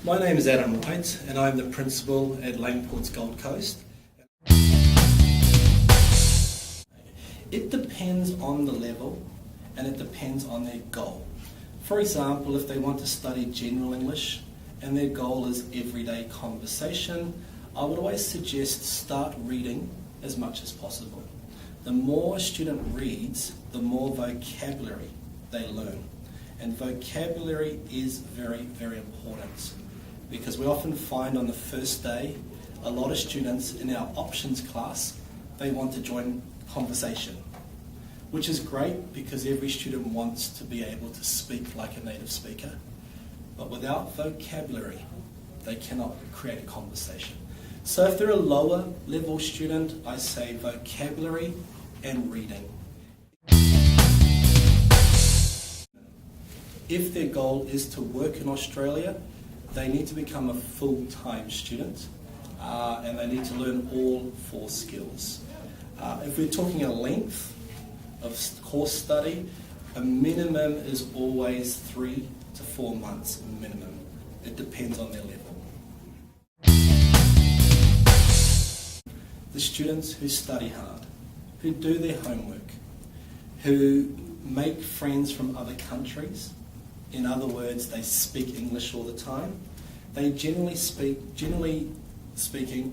My name is Adam White and I'm the principal at Langports Gold Coast. It depends on the level and it depends on their goal. For example, if they want to study general English and their goal is everyday conversation, I would always suggest start reading as much as possible. The more a student reads, the more vocabulary they learn. And vocabulary is very, very important because we often find on the first day a lot of students in our options class, they want to join conversation, which is great because every student wants to be able to speak like a native speaker. But without vocabulary, they cannot create a conversation. So if they're a lower level student, I say vocabulary and reading. If their goal is to work in Australia, they need to become a full-time student and they need to learn all 4 skills. If we're talking a length of course study, a minimum is always 3 to 4 months minimum. It depends on their level. The students who study hard, who do their homework, who make friends from other countries, in other words, they speak English all the time, they generally speaking,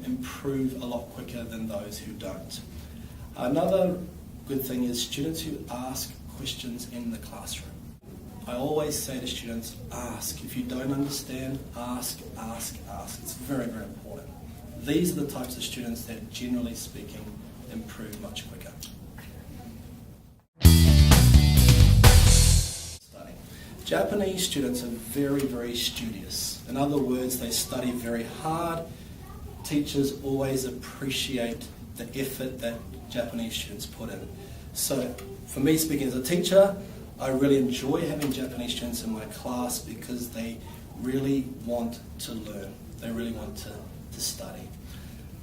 improve a lot quicker than those who don't. Another good thing is students who ask questions in the classroom. I always say to students, ask. If you don't understand, ask. It's very, very important. These are the types of students that, generally speaking, improve much quicker. Japanese students are very, very studious. In other words, they study very hard. Teachers always appreciate the effort that Japanese students put in. So, for me speaking as a teacher, I really enjoy having Japanese students in my class because they really want to learn. They really want to study.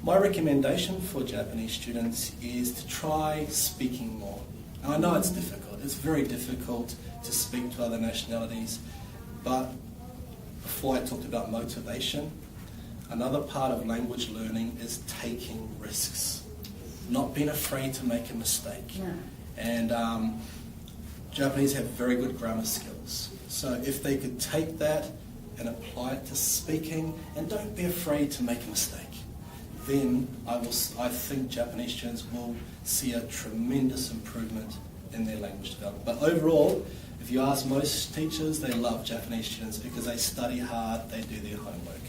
My recommendation for Japanese students is to try speaking more. Now, I know it's difficult. It's very difficult to speak to other nationalities, but before I talked about motivation, another part of language learning is taking risks, not being afraid to make a mistake. Yeah. And Japanese have very good grammar skills. So if they could take that and apply it to speaking, and don't be afraid to make a mistake, then I think Japanese students will see a tremendous improvement in their language development. But overall, if you ask most teachers, they love Japanese students because they study hard, they do their homework.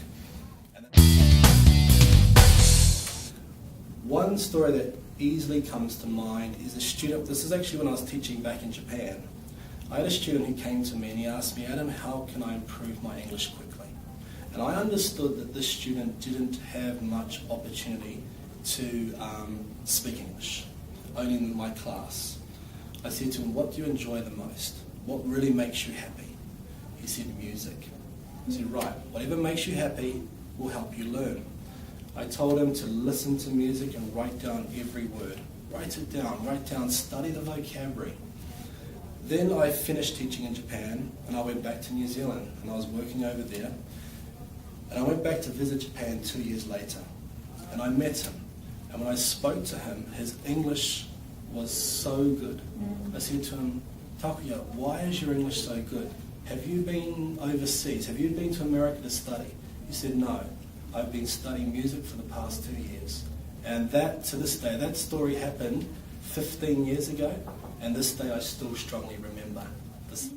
One story that easily comes to mind is a student, this is actually when I was teaching back in Japan. I had a student who came to me and he asked me, Adam, how can I improve my English quickly? And I understood that this student didn't have much opportunity to speak English, only in my class. I said to him, what do you enjoy the most? What really makes you happy? He said, music. I said, right, whatever makes you happy will help you learn. I told him to listen to music and write down every word. Write down, study the vocabulary. Then I finished teaching in Japan and I went back to New Zealand and I was working over there. And I went back to visit Japan 2 years later and I met him. And when I spoke to him, his English was so good. I said to him, Takuya, why is your English so good? Have you been overseas? Have you been to America to study? He said, no, I've been studying music for the past 2 years. And that, to this day, that story happened 15 years ago, and this day I still strongly remember this.